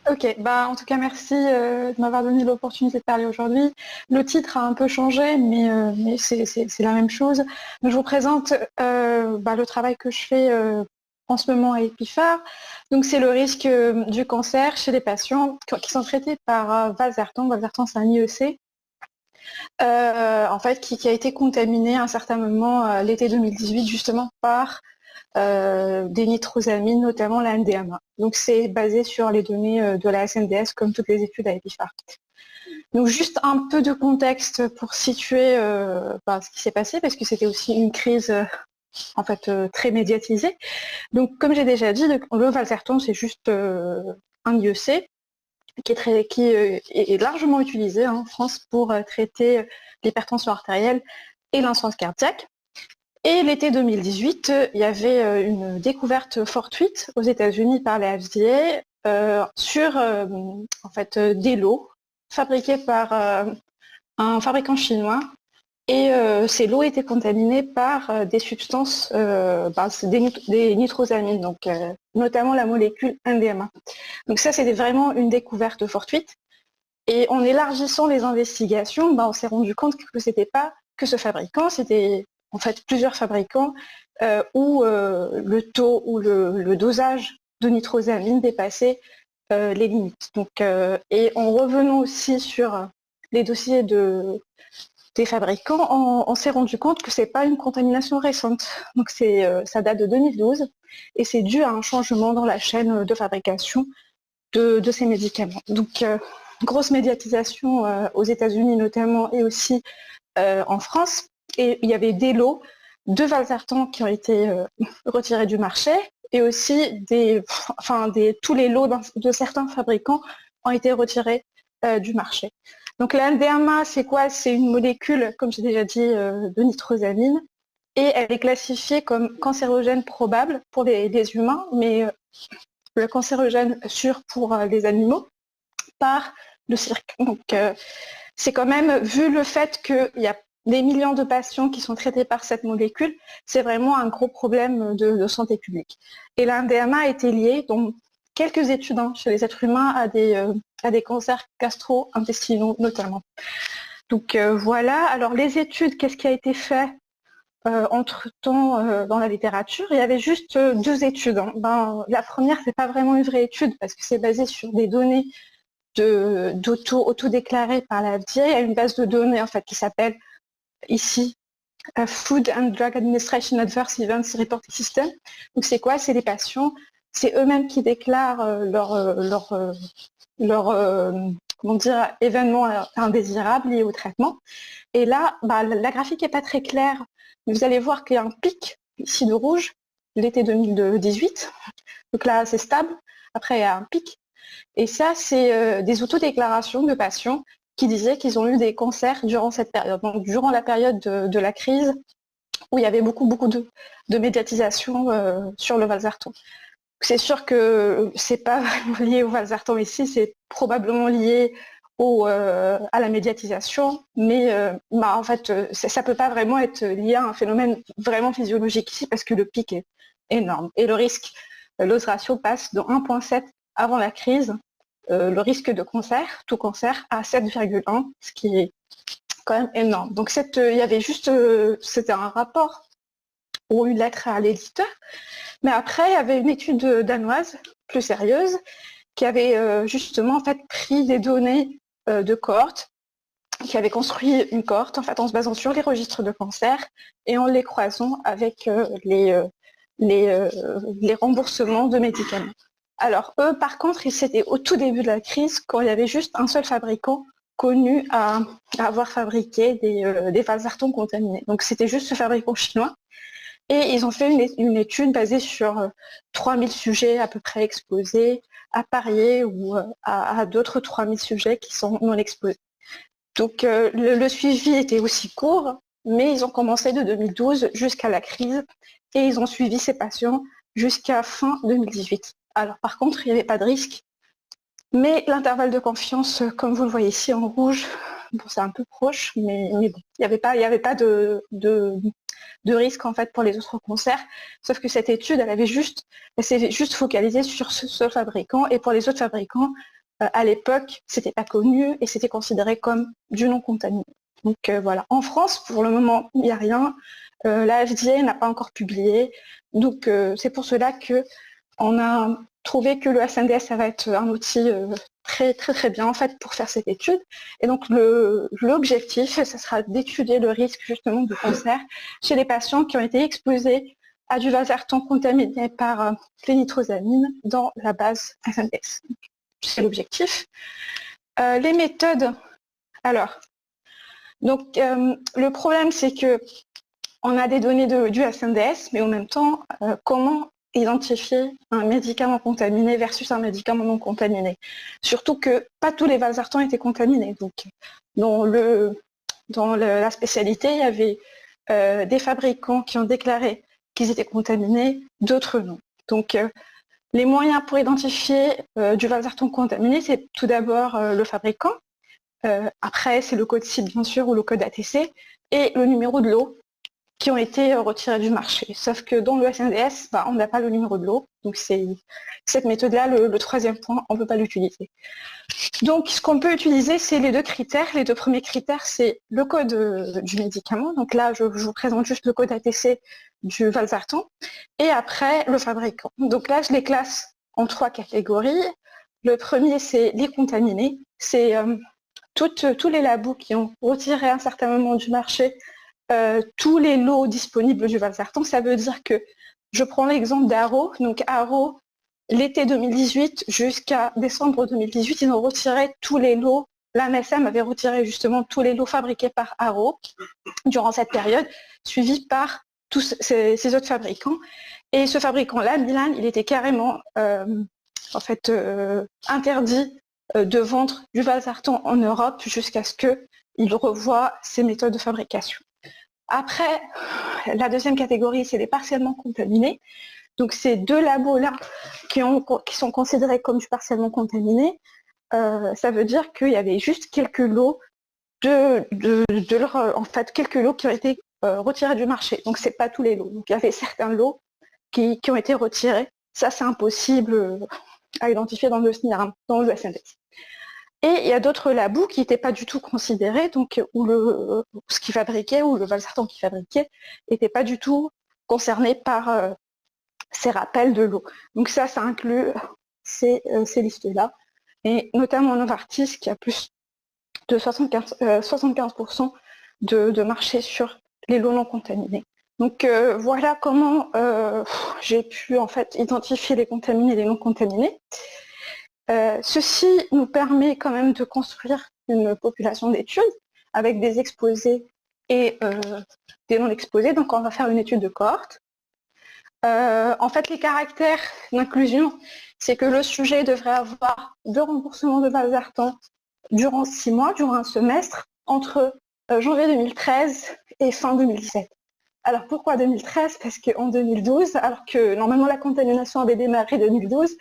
Ok, bah en tout cas merci de m'avoir donné l'opportunité de parler aujourd'hui. Le titre a un peu changé, mais c'est la même chose. Donc, je vous présente le travail que je fais en ce moment à Epiphare. Donc c'est le risque du cancer chez les patients qui sont traités par Valsartan. Valsartan, c'est un IEC, en fait, qui a été contaminé à un certain moment l'été 2018 justement par des nitrosamines, notamment la NDMA. Donc c'est basé sur les données de la SNDS, comme toutes les études à Epiphare. Donc juste un peu de contexte pour situer ce qui s'est passé, parce que c'était aussi une crise très médiatisée. Donc comme j'ai déjà dit, le Valsartan, c'est juste un IEC qui est largement utilisé en France pour traiter l'hypertension artérielle et l'insuffisance cardiaque. Et l'été 2018, il y avait une découverte fortuite aux États-Unis par la FDA sur des lots fabriqués par un fabricant chinois. Et ces lots étaient contaminés par des substances, des nitrosamines, donc notamment la molécule NDMA. Donc ça, c'était vraiment une découverte fortuite. Et en élargissant les investigations, on s'est rendu compte que c'était pas que ce fabricant, c'était en fait plusieurs fabricants où le taux ou le dosage de nitrosamine dépassait les limites. Donc, et en revenant aussi sur les dossiers des fabricants, on s'est rendu compte que c'est pas une contamination récente. Donc ça date de 2012 et c'est dû à un changement dans la chaîne de fabrication de ces médicaments. Donc grosse médiatisation aux États-Unis notamment et aussi en France. Et il y avait des lots de Valsartan qui ont été retirés du marché et aussi tous les lots de certains fabricants ont été retirés du marché. Donc la NDMA, c'est quoi? C'est une molécule, comme j'ai déjà dit, de nitrosamine et elle est classifiée comme cancérogène probable pour les humains, mais le cancérogène sûr pour les animaux par le cirque. Donc c'est quand même, vu le fait qu'il y a des millions de patients qui sont traités par cette molécule, c'est vraiment un gros problème de santé publique. Et l'NDMA a été lié dans quelques études chez les êtres humains à des cancers gastro-intestinaux notamment. Donc voilà, alors les études, qu'est-ce qui a été fait entre-temps dans la littérature? Il y avait juste deux études. La première, c'est pas vraiment une vraie étude parce que c'est basé sur des données auto-déclarées par la FDA. Il y a une base de données en fait qui s'appelle ici Food and Drug Administration Adverse Events Reporting System. Donc c'est quoi? C'est les patients, c'est eux-mêmes qui déclarent événements indésirables liés au traitement. Et là, la graphique n'est pas très claire. Vous allez voir qu'il y a un pic ici de rouge, l'été 2018. Donc là, c'est stable. Après, il y a un pic. Et ça, c'est des autodéclarations de patients qui disaient qu'ils ont eu des cancers durant cette période. Donc, durant la période de la crise, où il y avait beaucoup de médiatisation sur le Valsartan. C'est sûr que c'est pas vraiment lié au Valsartan ici, c'est probablement lié à la médiatisation, mais en fait, ça peut pas vraiment être lié à un phénomène vraiment physiologique ici parce que le pic est énorme. Et le risque, l'odds ratio passe de 1,7 avant la crise, le risque de cancer, tout cancer, à 7,1, ce qui est quand même énorme. Donc il y avait juste, c'était un rapport ou une lettre à l'éditeur, mais après il y avait une étude danoise plus sérieuse qui avait justement en fait pris des données de cohortes, qui avait construit une cohorte en fait en se basant sur les registres de cancer et en les croisant avec les remboursements de médicaments. Alors eux, par contre, c'était au tout début de la crise, quand il y avait juste un seul fabricant connu à avoir fabriqué des Valsartan contaminés. Donc c'était juste ce fabricant chinois. Et ils ont fait une étude basée sur 3000 sujets à peu près exposés, à parier ou à d'autres 3000 sujets qui sont non exposés. Donc le suivi était aussi court, mais ils ont commencé de 2012 jusqu'à la crise et ils ont suivi ces patients jusqu'à fin 2018. Alors par contre, il n'y avait pas de risque, mais l'intervalle de confiance, comme vous le voyez ici en rouge, bon, c'est un peu proche, mais bon, il n'y avait pas de risque en fait pour les autres cancers, sauf que cette étude, elle s'est juste focalisée sur ce fabricant, et pour les autres fabricants, à l'époque, c'était pas connu et c'était considéré comme du non contaminé. Donc voilà. En France, pour le moment, il n'y a rien. La FDA n'a pas encore publié. Donc c'est pour cela que on a trouvé que le SNDS, ça va être un outil très très très bien en fait pour faire cette étude. Et donc l'objectif, ça sera d'étudier le risque justement de cancer chez les patients qui ont été exposés à du valsartan contaminé par les nitrosamines dans la base SNDS. C'est l'objectif. Les méthodes. Alors, donc le problème c'est que on a des données du SNDS, mais en même temps, comment identifier un médicament contaminé versus un médicament non contaminé. Surtout que pas tous les valsartans étaient contaminés. Donc, dans la spécialité, il y avait des fabricants qui ont déclaré qu'ils étaient contaminés, d'autres non. Donc, les moyens pour identifier du valsartan contaminé, c'est tout d'abord le fabricant. Après, c'est le code cible, bien sûr, ou le code ATC, et le numéro de lot qui ont été retirés du marché. Sauf que dans le SNDS, on n'a pas le numéro de lot. Donc c'est cette méthode-là, le troisième point, on ne peut pas l'utiliser. Donc ce qu'on peut utiliser, c'est les deux critères. Les deux premiers critères, c'est le code du médicament. Donc là, je vous présente juste le code ATC du valsartan. Et après, le fabricant. Donc là, je les classe en 3 catégories. Le premier, c'est les contaminés. C'est tous les labos qui ont retiré à un certain moment du marché tous les lots disponibles du valsartan. Ça veut dire que, je prends l'exemple d'Arrow. Donc Arrow, l'été 2018 jusqu'à décembre 2018, ils ont retiré tous les lots. L'ANSM avait retiré justement tous les lots fabriqués par Arrow durant cette période, suivi par tous ces autres fabricants. Et ce fabricant-là, Mylan, il était carrément interdit de vendre du valsartan en Europe jusqu'à ce qu'il revoie ses méthodes de fabrication. Après, la deuxième catégorie, c'est les partiellement contaminés. Donc ces deux labos-là qui sont considérés comme du partiellement contaminé, ça veut dire qu'il y avait juste quelques lots quelques lots qui ont été retirés du marché. Donc c'est pas tous les lots. Donc il y avait certains lots qui ont été retirés. Ça, c'est impossible à identifier dans le SNIRAM, dans le SNDS. Et il y a d'autres labos qui n'étaient pas du tout considérés, donc où ce qu'ils fabriquaient, ou le valsartan qu'ils fabriquaient, n'était pas du tout concerné par ces rappels de l'eau. Donc ça inclut ces listes-là, et notamment Novartis qui a plus de 75% de marché sur les lots non contaminés. Donc voilà comment j'ai pu en fait identifier les contaminés et les non contaminés. Ceci nous permet quand même de construire une population d'études avec des exposés et des non exposés. Donc on va faire une étude de cohorte. En fait, les caractères d'inclusion, c'est que le sujet devrait avoir 2 remboursements de valsartan durant 6 mois, durant un semestre, entre janvier 2013 et fin 2017. Alors pourquoi 2013? Parce qu'en 2012, alors que normalement la contamination avait démarré 2012,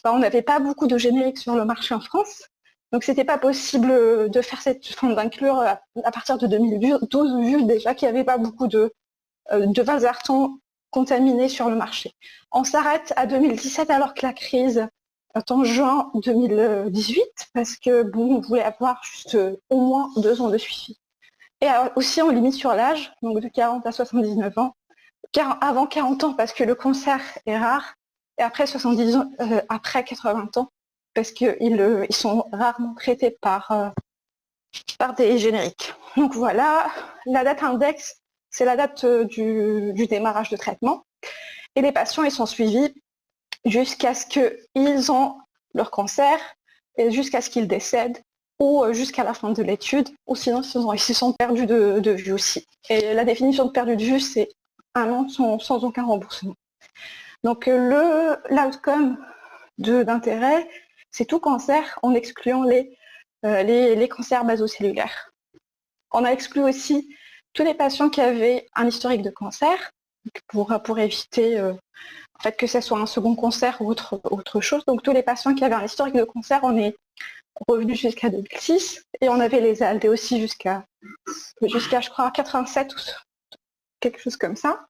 on n'avait pas beaucoup de génériques sur le marché en France. Donc c'était pas possible de faire d'inclure à partir de 2012, vu déjà qu'il n'y avait pas beaucoup de valsartan contaminés sur le marché. On s'arrête à 2017 alors que la crise est en juin 2018, parce que on voulait avoir juste au moins 2 ans de suivi. Et aussi, on limite sur l'âge, donc de 40 à 79 ans. Avant 40 ans, parce que le cancer est rare, et après 70 ans, après 80 ans, parce qu'ils sont rarement traités par des génériques. Donc voilà, la date index, c'est la date du démarrage de traitement. Et les patients, ils sont suivis jusqu'à ce qu'ils ont leur cancer, et jusqu'à ce qu'ils décèdent, ou jusqu'à la fin de l'étude, ou sinon ils se sont perdus de vue aussi. Et la définition de perdu de vue, c'est 1 an sans aucun remboursement. Donc l'outcome d'intérêt, c'est tout cancer en excluant les cancers basocellulaires. On a exclu aussi tous les patients qui avaient un historique de cancer, pour éviter en fait, que ce soit un second cancer ou autre chose. Donc tous les patients qui avaient un historique de cancer, on est revenu jusqu'à 2006, et on avait les ALD aussi jusqu'à je crois 87 ou quelque chose comme ça.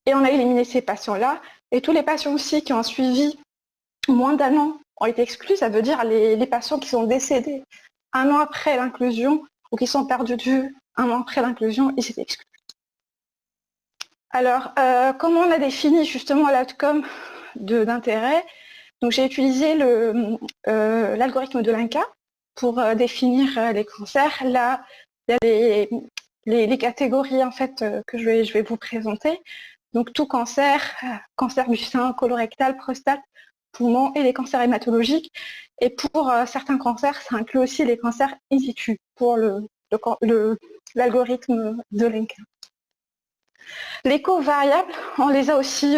Et on a éliminé ces patients-là, et tous les patients aussi qui ont suivi moins d'1 an ont été exclus, ça veut dire les patients qui sont décédés un an après l'inclusion ou qui sont perdus de vue un an après l'inclusion, ils étaient exclus. Alors, comment on a défini justement l'outcome d'intérêt? Donc, j'ai utilisé l'algorithme de l'INCA pour définir les cancers. Là, il y a les catégories en fait que je vais vous présenter. Donc, tout cancer, cancer du sein, colorectal, prostate, poumon et les cancers hématologiques. Et pour certains cancers, ça inclut aussi les cancers in situ pour l'algorithme de l'INCA. Les covariables, on les a aussi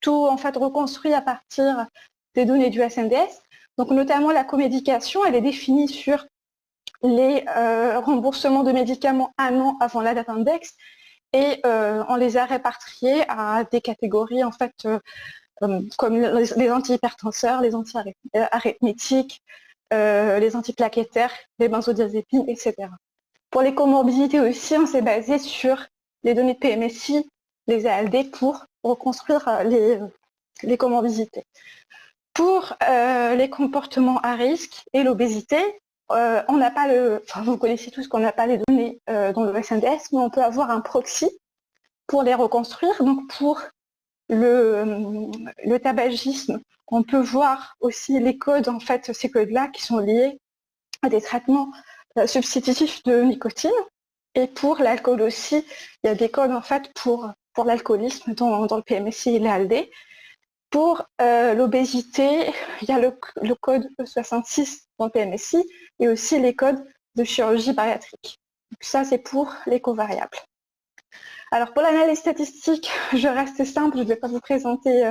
tout en fait reconstruit à partir des données du SNDS. Donc notamment la comédication, elle est définie sur les remboursements de médicaments un an avant la date index et on les a répartis à des catégories en fait comme les antihypertenseurs, les antiarrhythmétiques, les antiplaquettaires, les benzodiazépines, etc. Pour les comorbidités aussi, on s'est basé sur les données de PMSI, les ALD pour reconstruire les comorbidités. Pour les comportements à risque et l'obésité, on n'a pas vous connaissez tous qu'on n'a pas les données dans le SNDS, mais on peut avoir un proxy pour les reconstruire. Donc pour le tabagisme, on peut voir aussi les codes, en fait, ces codes-là qui sont liés à des traitements substitutifs de nicotine. Et pour l'alcool aussi, il y a des codes en fait pour l'alcoolisme dans le PMSI et l'ALD. Pour l'obésité, il y a le code E66 dans le PMSI et aussi les codes de chirurgie bariatrique. Donc ça, c'est pour les covariables. Alors pour l'analyse statistique, je reste simple, je ne vais pas vous présenter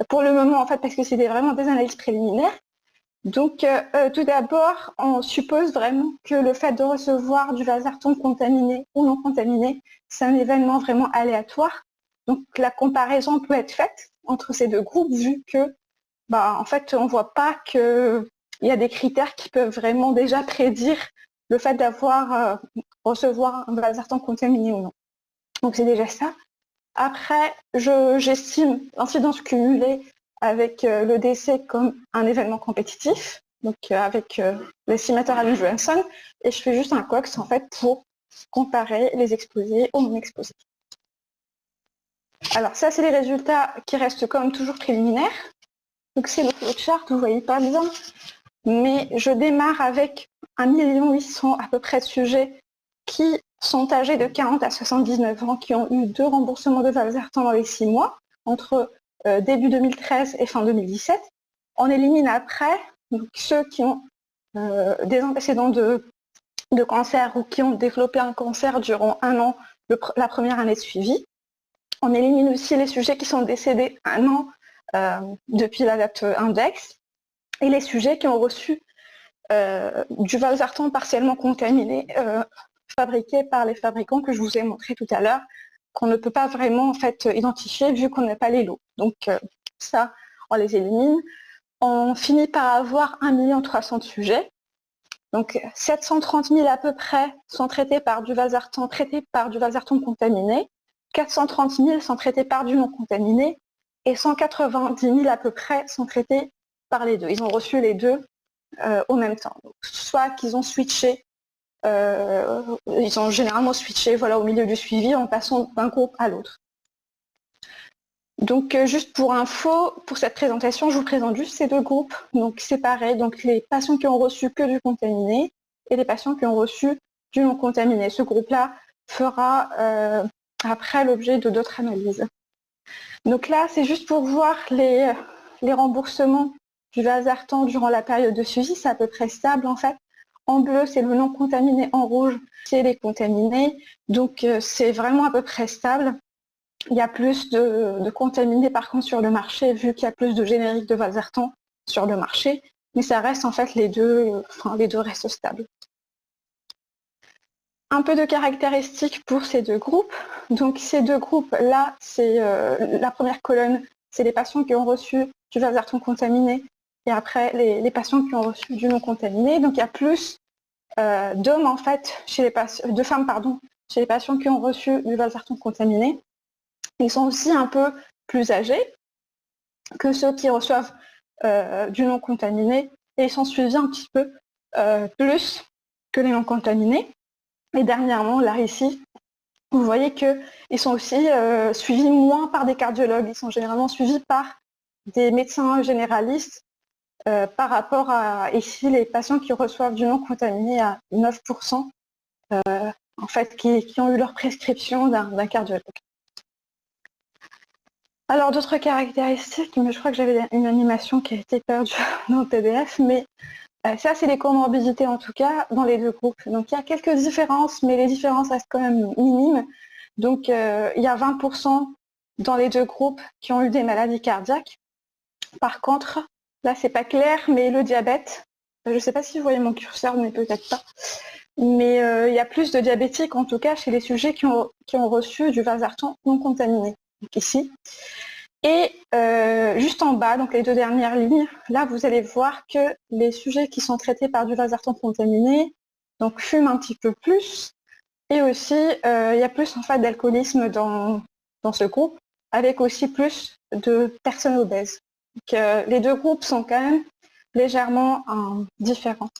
pour le moment en fait parce que c'est vraiment des analyses préliminaires. Donc tout d'abord, on suppose vraiment que le fait de recevoir du valsartan contaminé ou non contaminé, c'est un événement vraiment aléatoire. Donc la comparaison peut être faite entre ces deux groupes vu que en fait, on ne voit pas qu'il y a des critères qui peuvent vraiment déjà prédire le fait d'avoir recevoir un valsartan contaminé ou non. Donc c'est déjà ça. Après, j'estime l'incidence cumulée avec le décès comme un événement compétitif, donc avec l'estimateur Allen Johansson, et je fais juste un COX en fait pour comparer les exposés aux non exposés. Alors ça, c'est les résultats qui restent comme toujours préliminaires. Donc c'est le flowchart, vous ne voyez pas bien, mais je démarre avec 1 800 000 à peu près de sujets qui sont âgés de 40 à 79 ans, qui ont eu 2 remboursements de valsartan dans les 6 mois, entre début 2013 et fin 2017. On élimine après donc, ceux qui ont des antécédents de cancer ou qui ont développé un cancer durant un an, la première année de suivi. On élimine aussi les sujets qui sont décédés un an depuis la date index et les sujets qui ont reçu du valsartan partiellement contaminé fabriqué par les fabricants que je vous ai montré tout à l'heure, qu'on ne peut pas vraiment en fait identifier vu qu'on n'a pas les lots. Donc ça, on les élimine. On finit par avoir 1 300 000 de sujets. Donc 730 000 à peu près sont traités par du valsartan contaminé, 430 000 sont traités par du non contaminé et 190 000 à peu près sont traités par les deux. Ils ont reçu les deux au même temps. Donc, soit qu'ils ont switché, ils ont généralement switché au milieu du suivi en passant d'un groupe à l'autre. Donc juste pour info, pour cette présentation, je vous présente juste ces deux groupes, donc séparés, donc les patients qui ont reçu que du contaminé et les patients qui ont reçu du non contaminé. Ce groupe-là fera après l'objet de d'autres analyses. Donc là, c'est juste pour voir les remboursements du valsartan durant la période de suivi, c'est à peu près stable en fait. En bleu, c'est le non contaminé, en rouge, c'est les contaminés, donc c'est vraiment à peu près stable. Il y a plus de contaminés par contre sur le marché, vu qu'il y a plus de génériques de valsartan sur le marché, mais ça reste en fait les deux restent stables. Un peu de caractéristiques pour ces deux groupes. Donc ces deux groupes-là, c'est la première colonne, c'est les patients qui ont reçu du valsartan contaminé, et après les patients qui ont reçu du non contaminé. Donc il y a plus d'hommes en fait, de femmes chez les patients qui ont reçu du valsartan contaminé. Ils sont aussi un peu plus âgés que ceux qui reçoivent du non contaminé et ils sont suivis un petit peu plus que les non contaminés. Et dernièrement, là ici, vous voyez qu'ils sont aussi suivis moins par des cardiologues, ils sont généralement suivis par des médecins généralistes par rapport à ici les patients qui reçoivent du non contaminé à 9%, en fait, qui ont eu leur prescription d'un cardiologue. Alors d'autres caractéristiques, mais je crois que j'avais une animation qui a été perdue dans le PDF, mais ça c'est les comorbidités en tout cas dans les deux groupes. Donc il y a quelques différences, mais les différences restent quand même minimes. Donc il y a 20% dans les deux groupes qui ont eu des maladies cardiaques. Par contre, là c'est pas clair, mais le diabète, je ne sais pas si vous voyez mon curseur, mais peut-être pas. Mais il y a plus de diabétiques en tout cas chez les sujets qui ont reçu du valsartan non contaminé. Donc ici. Et juste en bas, donc les deux dernières lignes, là vous allez voir que les sujets qui sont traités par du valsartan contaminé donc fument un petit peu plus et aussi il y a plus en fait d'alcoolisme dans ce groupe avec aussi plus de personnes obèses. Donc les deux groupes sont quand même légèrement différents.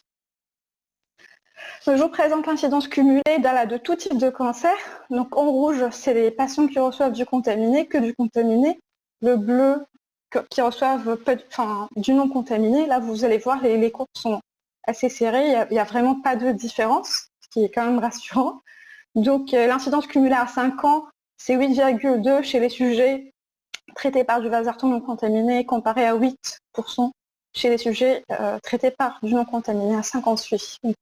Donc, je vous présente l'incidence cumulée de tout type de cancer. Donc en rouge, c'est les patients qui reçoivent du contaminé, que du contaminé. Le bleu, qui reçoivent du non contaminé. Là, vous allez voir, les courbes sont assez serrées. Il n'y a vraiment pas de différence, ce qui est quand même rassurant. Donc l'incidence cumulée à 5 ans, c'est 8,2 chez les sujets traités par du valsartan non contaminé, comparé à 8% chez les sujets traités par du non contaminé à 58. Donc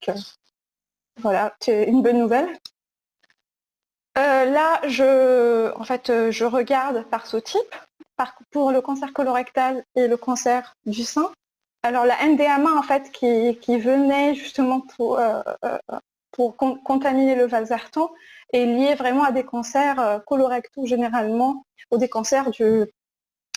voilà, c'est une bonne nouvelle. Là, je regarde par sous-type, pour le cancer colorectal et le cancer du sein. Alors la MDMA, en fait, qui venait justement pour contaminer le valsartan, est liée vraiment à des cancers colorectaux généralement, ou des cancers de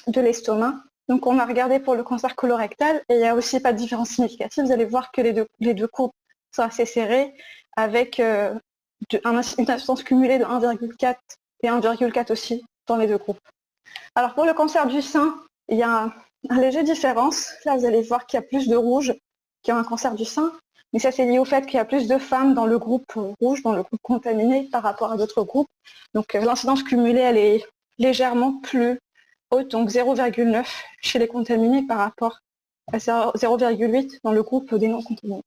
l'estomac. Donc on a regardé pour le cancer colorectal et il n'y a aussi pas de différence significative. Vous allez voir que les deux courbes sont assez serrées avec une incidence cumulée de 1,4 et 1,4 aussi dans les deux groupes. Alors pour le cancer du sein, il y a une légère différence. Là, vous allez voir qu'il y a plus de rouges qui ont un cancer du sein, mais ça c'est lié au fait qu'il y a plus de femmes dans le groupe rouge, dans le groupe contaminé par rapport à d'autres groupes. Donc l'incidence cumulée, elle est légèrement plus haute, donc 0,9 chez les contaminés par rapport à 0,8 dans le groupe des non contaminés.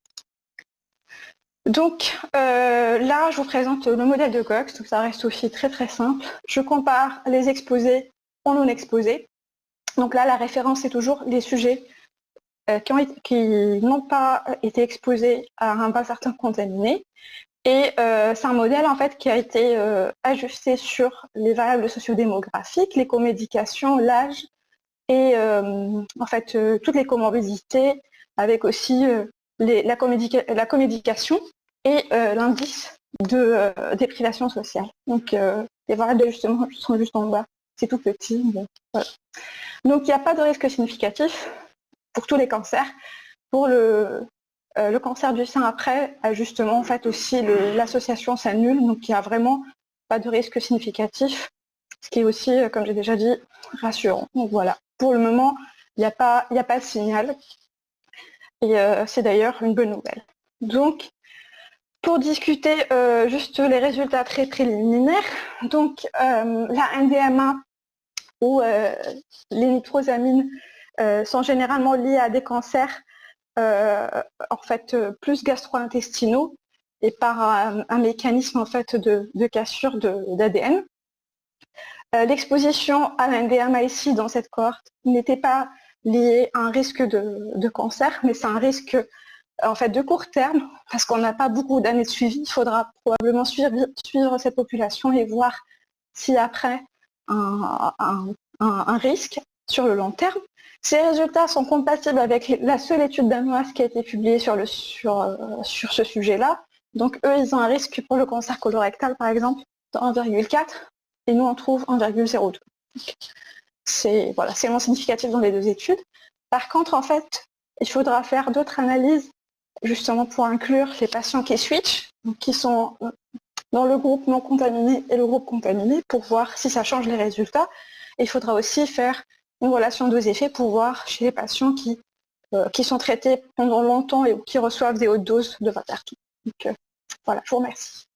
Donc là, je vous présente le modèle de Cox, donc ça reste aussi très très simple. Je compare les exposés aux non exposés. Donc là, la référence est toujours les sujets qui n'ont pas été exposés à un valsartan contaminé. Et c'est un modèle en fait qui a été ajusté sur les variables sociodémographiques, les comédications, l'âge et en fait toutes les comorbidités, avec aussi la comédication et l'indice de déprivation sociale. Donc les variables d'ajustement sont juste en bas, c'est tout petit. Bon, voilà. Donc il n'y a pas de risque significatif pour tous les cancers. Pour le cancer du sein après, ajustement, en fait aussi l'association s'annule, donc il n'y a vraiment pas de risque significatif, ce qui est aussi, comme j'ai déjà dit, rassurant. Donc voilà, pour le moment, il n'y a pas de signal, et c'est d'ailleurs une bonne nouvelle. Donc, pour discuter juste les résultats très préliminaires, donc la NDMA ou les nitrosamines sont généralement liées à des cancers en fait plus gastro-intestinaux et par un mécanisme en fait de cassure d'ADN. L'exposition à l'NDMA ici dans cette cohorte n'était pas liée à un risque de cancer, mais c'est un risque en fait de court terme parce qu'on n'a pas beaucoup d'années de suivi. Il faudra probablement suivre cette population et voir si après un risque sur le long terme. Ces résultats sont compatibles avec la seule étude danoise qui a été publiée sur ce sujet-là. Donc eux, ils ont un risque pour le cancer colorectal, par exemple, de 1,4 et nous, on trouve 1,02. C'est moins significatif dans les deux études. Par contre, en fait, il faudra faire d'autres analyses justement pour inclure les patients qui switchent, donc qui sont dans le groupe non contaminé et le groupe contaminé pour voir si ça change les résultats. Et il faudra aussi faire une relation dose-effet pour voir chez les patients qui sont traités pendant longtemps et qui reçoivent des hautes doses de Vaperto. Donc voilà, je vous remercie.